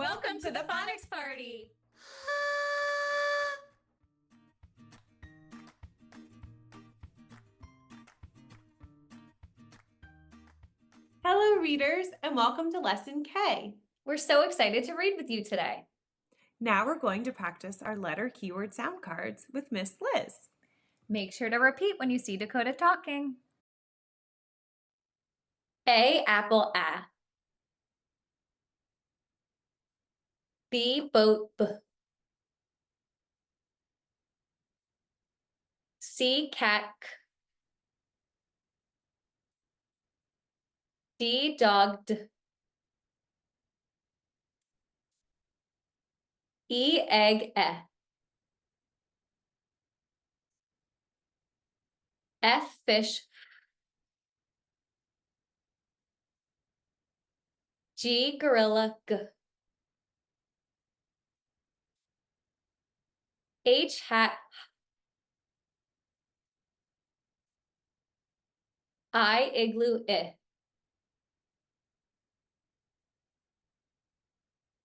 Welcome to the Phonics Party! Hello, readers, and welcome to Lesson K. We're so excited to read with you today. Now we're going to practice our letter keyword sound cards with Miss Liz. Make sure to repeat when you see Decoda talking. A, apple, A. B, boat, B. C, cat, K. D, dog, D. E, egg, E. F, fish. G, gorilla, G. H, hat, I, igloo, I.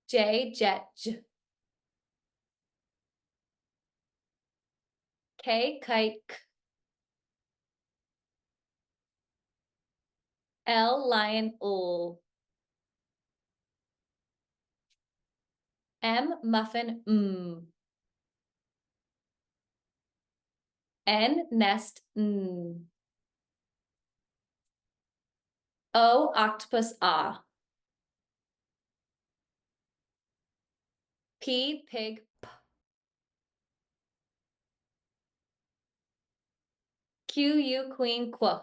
J, jet, J. K, kite, K. L, lion, L. M, muffin, M. N, nest, N. O, octopus, ah. P, pig, P. Q, U, queen, Qu.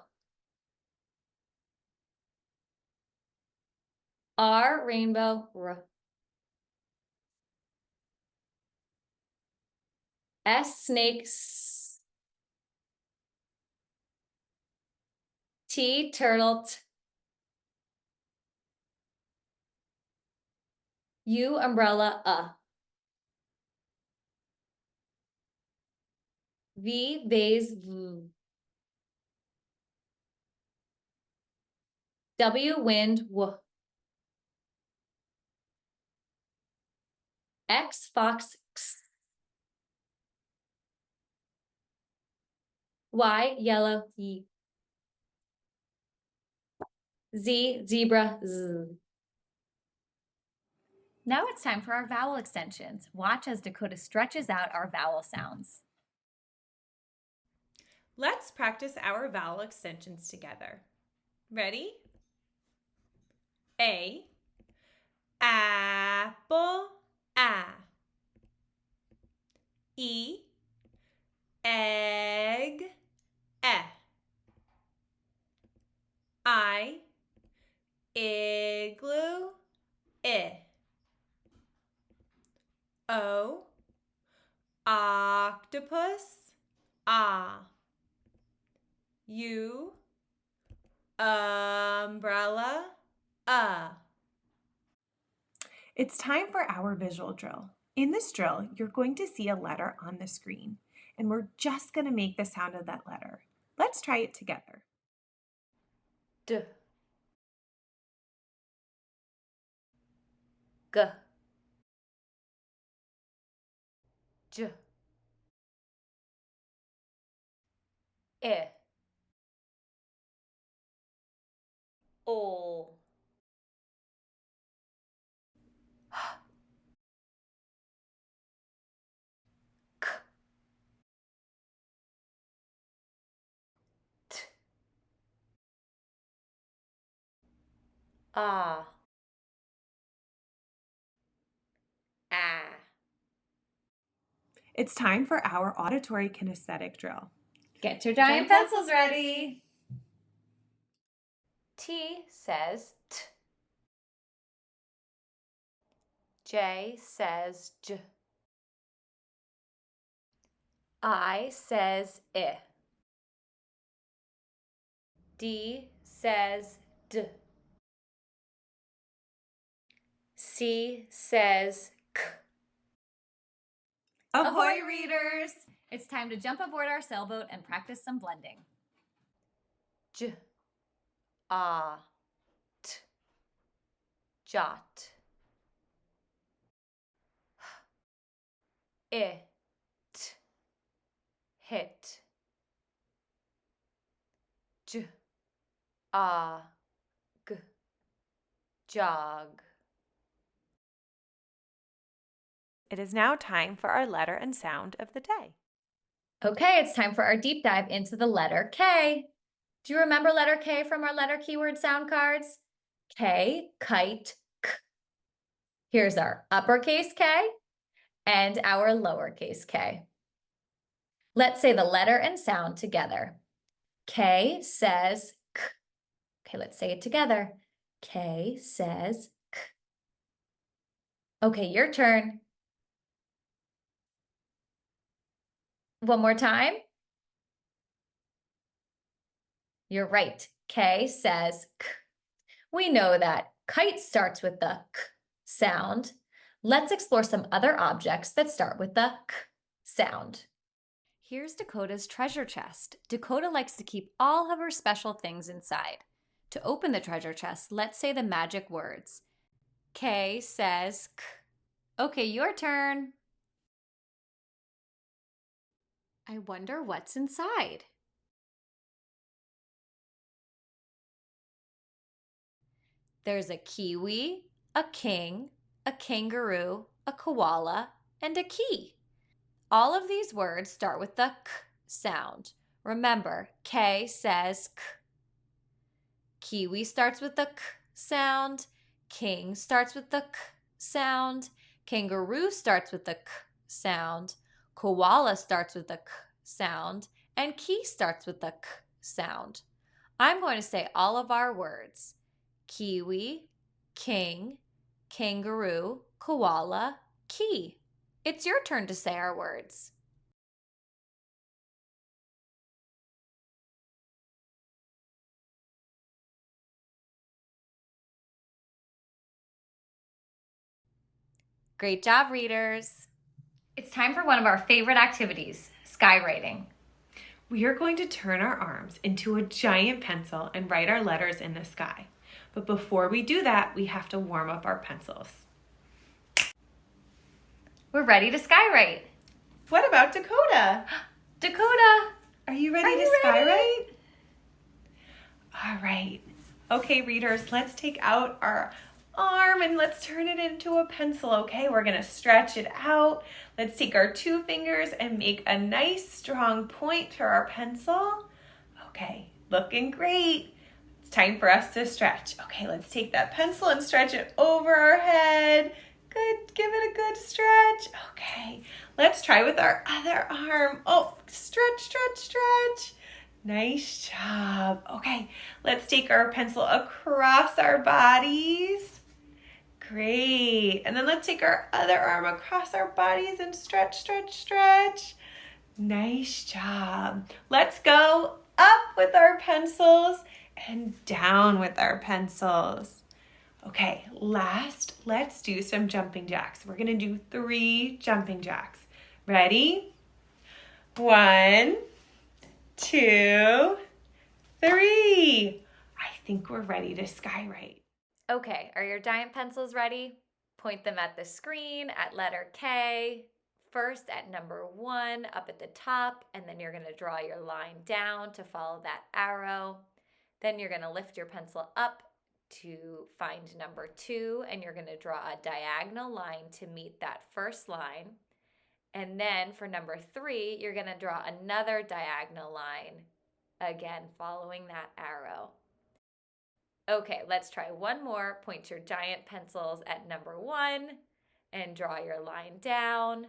R, rainbow, R. S, snake, S. T, turtle, T. U, umbrella, V, vase, V. W, wind, W. X, fox, X. Y, yellow, Y. Z, zebra, Z. Now it's time for our vowel extensions. Watch as Decoda stretches out our vowel sounds. Let's practice our vowel extensions together. Ready? A, apple, A. E, egg, E. I, igloo, I. O, octopus, ah. U, umbrella, It's time for our visual drill. In this drill, you're going to see a letter on the screen, and we're just going to make the sound of that letter. Let's try it together. D. G. J. I. O. K. T. Ah. Ah. It's time for our auditory kinesthetic drill. Get your giant pencils ready. T says T. J says J. I says I. D says D. C says K. Ahoy, readers! It's time to jump aboard our sailboat and practice some blending. J, ah, T, jot. it, hit. J, a, g, jog. It is now time for our letter and sound of the day. Okay, it's time for our deep dive into the letter K. Do you remember letter K from our letter keyword sound cards? K, kite, k. Here's our uppercase K and our lowercase k. Let's say the letter and sound together. K says k. Okay, let's say it together. K says k. Okay, your turn. One more time. You're right. K says k. We know that kite starts with the k sound. Let's explore some other objects that start with the k sound. Here's Decoda's treasure chest. Decoda likes to keep all of her special things inside. To open the treasure chest, let's say the magic words. K says k. Okay, your turn. I wonder what's inside. There's a kiwi, a king, a kangaroo, a koala, and a key. All of these words start with the k sound. Remember, K says k. Kiwi starts with the k sound. King starts with the k sound. Kangaroo starts with the k sound. Koala starts with the k sound. And key starts with the k sound. I'm going to say all of our words. Kiwi, king, kangaroo, koala, key. It's your turn to say our words. Great job, readers. It's time for one of our favorite activities, skywriting. We are going to turn our arms into a giant pencil and write our letters in the sky. But before we do that, we have to warm up our pencils. We're ready to skywrite. What about Decoda? Decoda! Are you ready to skywrite? All right. Okay, readers, let's take out our arm and let's turn it into a pencil, okay? We're gonna stretch it out. Let's take our 2 fingers and make a nice strong point to our pencil. Okay, looking great. It's time for us to stretch. Okay, let's take that pencil and stretch it over our head. Good, give it a good stretch. Okay, let's try with our other arm. Oh, stretch, stretch, stretch. Nice job. Okay, let's take our pencil across our bodies. Great. And then let's take our other arm across our bodies and stretch, stretch, stretch. Nice job. Let's go up with our pencils and down with our pencils. Okay, last, let's do some jumping jacks. We're gonna do 3 jumping jacks. Ready? 1, 2, 3. I think we're ready to skywrite. Okay, are your giant pencils ready? Point them at the screen at letter K. First at number 1 up at the top, and then you're going to draw your line down to follow that arrow. Then you're going to lift your pencil up to find number 2, and you're going to draw a diagonal line to meet that first line. And then for number 3, you're going to draw another diagonal line, again following that arrow. Okay, let's try one more. Point your giant pencils at number 1 and draw your line down.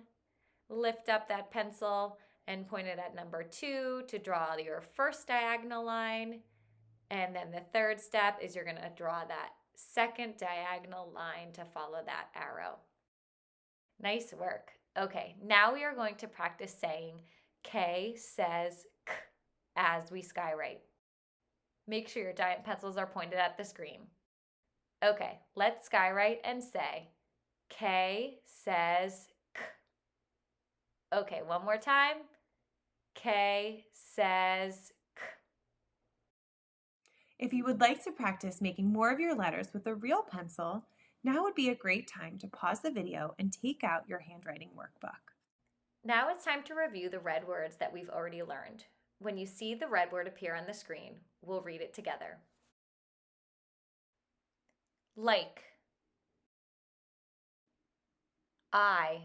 Lift up that pencil and point it at number 2 to draw your first diagonal line. And then the third step is you're going to draw that second diagonal line to follow that arrow. Nice work. Okay, now we are going to practice saying K says k as we skywrite. Make sure your giant pencils are pointed at the screen. Okay, let's skywrite and say K says k. Okay, one more time. K says k. If you would like to practice making more of your letters with a real pencil, now would be a great time to pause the video and take out your handwriting workbook. Now it's time to review the red words that we've already learned. When you see the red word appear on the screen, we'll read it together. Like, eye,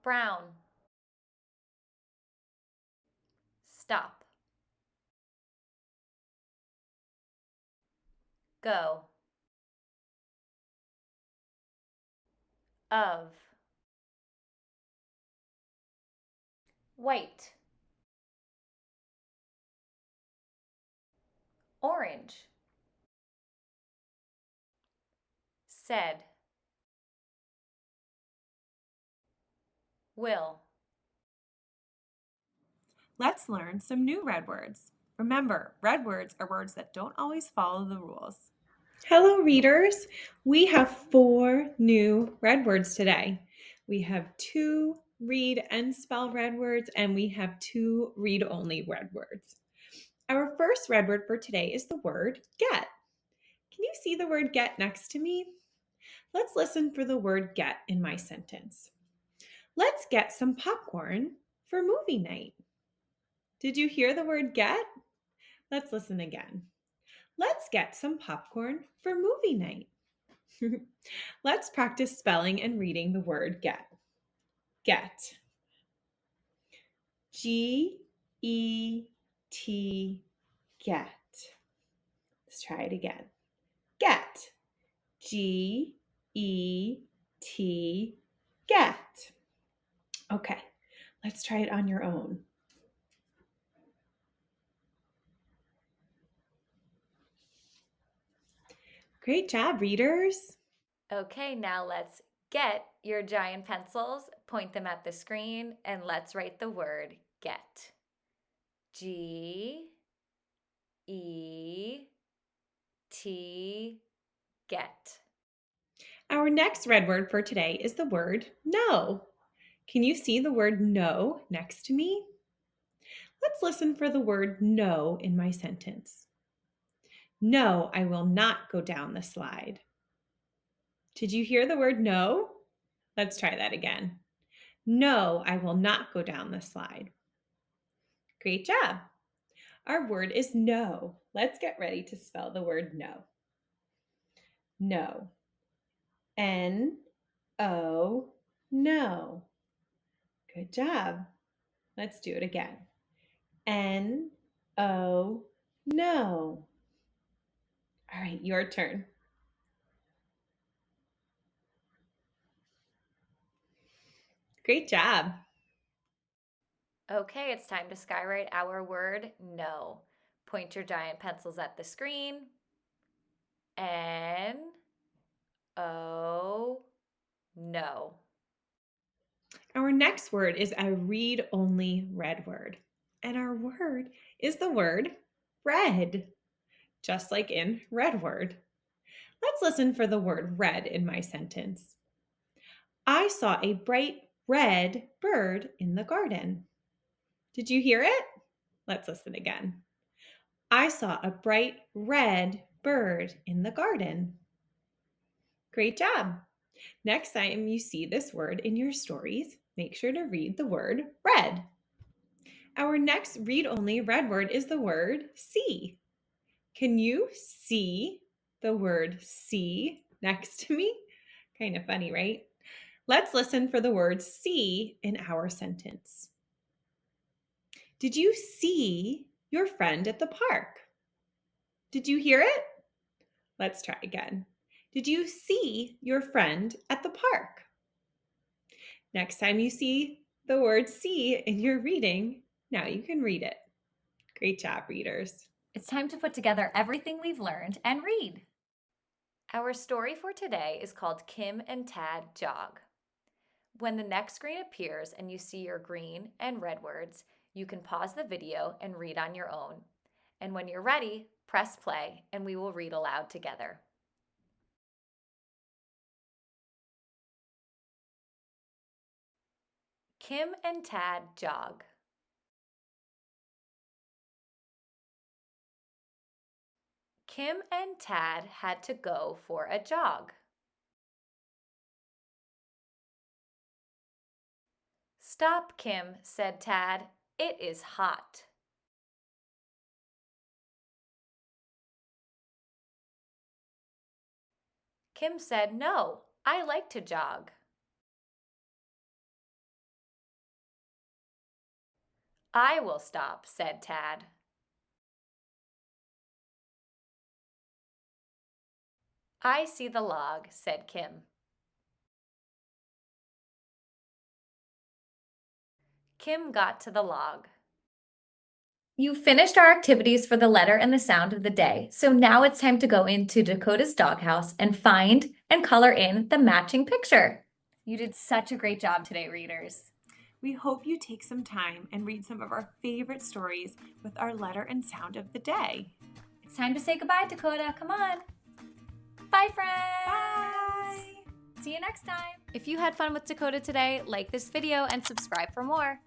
brown, stop, go, of, white, orange, said, will. Let's learn some new red words. Remember, red words are words that don't always follow the rules. Hello, readers. We have 4 new red words today. We have 2 read and spell red words, and we have 2 read-only red words. Our first red word for today is the word get. Can you see the word get next to me? Let's listen for the word get in my sentence. Let's get some popcorn for movie night. Did you hear the word get? Let's listen again. Let's get some popcorn for movie night. Let's practice spelling and reading the word get. Get. G-E-T, get. Let's try it again. Get. G-E-T, get. Okay, let's try it on your own. Great job, readers. Okay, now let's get your giant pencils, point them at the screen, and let's write the word get. G-E-T, get. Our next red word for today is the word no. Can you see the word no next to me? Let's listen for the word no in my sentence. No, I will not go down the slide. Did you hear the word no? Let's try that again. No, I will not go down the slide. Great job. Our word is no. Let's get ready to spell the word no. No. N-O, no. Good job. Let's do it again. N-O, no. All right, your turn. Great job. Okay, it's time to skywrite our word no. Point your giant pencils at the screen. N-O, no. Our next word is a read-only red word. And our word is the word red, just like in red word. Let's listen for the word red in my sentence. I saw a bright red bird in the garden. Did you hear it? Let's listen again. I saw a bright red bird in the garden. Great job. Next time you see this word in your stories, make sure to read the word red. Our next read-only red word is the word see. Can you see the word see next to me? Kind of funny, right? Let's listen for the word see in our sentence. Did you see your friend at the park? Did you hear it? Let's try again. Did you see your friend at the park? Next time you see the word see in your reading, now you can read it. Great job, readers. It's time to put together everything we've learned and read. Our story for today is called Kim and Tad Jog. When the next screen appears and you see your green and red words, you can pause the video and read on your own. And when you're ready, press play and we will read aloud together. Kim and Tad jog. Kim and Tad had to go for a jog. Stop, Kim, said Tad. It is hot. Kim said, no, I like to jog. I will stop, said Tad. I see the log, said Kim. Kim got to the log. You finished our activities for the letter and the sound of the day, so now it's time to go into Dakota's doghouse and find and color in the matching picture. You did such a great job today, readers. We hope you take some time and read some of our favorite stories with our letter and sound of the day. It's time to say goodbye, Decoda. Come on. Bye, friends. Bye. See you next time. If you had fun with Decoda today, like this video and subscribe for more.